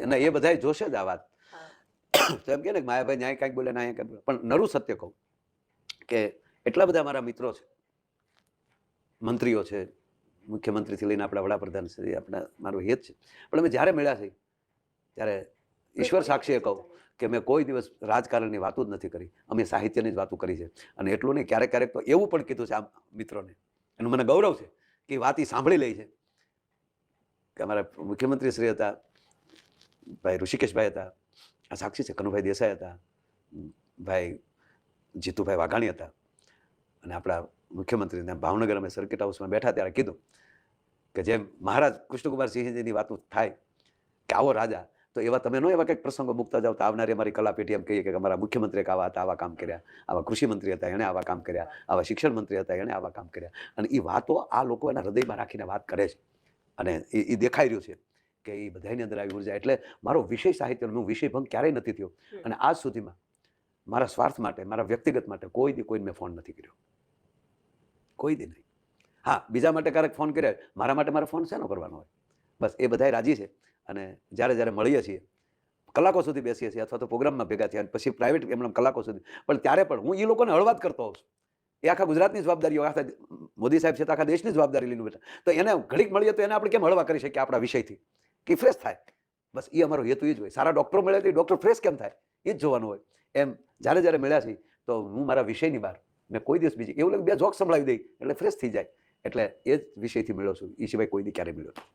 અને એ બધાય જોશે જ આ વાત. તો એમ કે ને માયાભાઈ ન્યાય કાંઈક બોલે ના કાંઈક બોલે, પણ નરું સત્ય કહું કે એટલા બધા મારા મિત્રો છે, મંત્રીઓ છે, મુખ્યમંત્રીથી લઈને આપણા વડાપ્રધાન સુધી આપણા મારું હેત છે, પણ અમે જ્યારે મળ્યા છીએ ત્યારે ઈશ્વર સાક્ષીએ કહું કે મેં કોઈ દિવસ રાજકારણની વાતો જ નથી કરી, અમે સાહિત્યની જ વાતો કરી છે. અને એટલું નહીં, ક્યારેક ક્યારેક તો એવું પણ કીધું છે આ મિત્રોને, એનું મને ગૌરવ છે કે વાત એ સાંભળી લે છે. કે અમારા મુખ્યમંત્રી શ્રી હતા, ભાઈ ઋષિકેશભાઈ હતા, આ સાક્ષી છે, કનુભાઈ દેસાઈ હતા, ભાઈ જીતુભાઈ વાઘાણી હતા, અને આપણા મુખ્યમંત્રીના ભાવનગર અમે સર્કિટ હાઉસમાં બેઠા ત્યારે કીધું કે જેમ મહારાજ કૃષ્ણકુમારસિંહજીની વાતો થાય કે આવો રાજા, તો એવા તમે નો એવા કંઈક પ્રસંગો મૂકતા જાઓ તો આવનારી અમારી કલા પેઢી એમ કહીએ કે અમારા મુખ્યમંત્રી આવા હતા, આવા કામ કર્યા, આવા કૃષિ મંત્રી હતા એણે આવા કામ કર્યા, આવા શિક્ષણ મંત્રી હતા એણે આવા કામ કર્યા. અને એ વાતો આ લોકો એના હૃદયમાં રાખીને વાત કરે છે, અને એ દેખાઈ રહ્યું છે કે એ બધાની અંદર આવી ઉર્જા. એટલે મારો વિષય સાહિત્યનો, હું વિષય ભંગ ક્યારેય નથી થયો, અને આજ સુધીમાં મારા સ્વાર્થ માટે, મારા વ્યક્તિગત માટે કોઈ દી કોઈને મેં ફોન નથી કર્યો, કોઈ દી નહીં. હા, બીજા માટે ક્યારેક ફોન કર્યા, મારા માટે મારે ફોન શેનો કરવાનો હોય? બસ એ બધાય રાજી છે. અને જ્યારે જ્યારે મળીએ છીએ, કલાકો સુધી બેસીએ છીએ, અથવા તો પ્રોગ્રામમાં ભેગા થયા, પછી પ્રાઇવેટ એમણે કલાકો સુધી, પણ ત્યારે પણ હું એ લોકોને હળવાત કરતો હોઉં છું. એ આખા ગુજરાતની જવાબદારી હોય, આખા મોદી સાહેબ છે તો આખા દેશની જવાબદારી લઈને બેઠા, તો એને ઘડીક મળીએ તો એને આપણે કેમ હળવા કરી શકીએ આપણા વિષયથી, કે ફ્રેશ થાય. બસ એ અમારો હેતુ એ જ હોય. સારા ડૉક્ટરો મળે તો ડૉક્ટર ફ્રેશ કેમ થાય એ જ જોવાનું હોય. એમ જ્યારે જ્યારે મળ્યા છીએ તો હું મારા વિષયની બહાર મેં કોઈ દિવસ બીજી એવું લાગે બે જોક સંભળાવી દઈ એટલે ફ્રેશ થઈ જાય, એટલે એ જ વિષયથી મળ્યો છું, એ સિવાય કોઈ દી ક્યારેય મળ્યો નથી.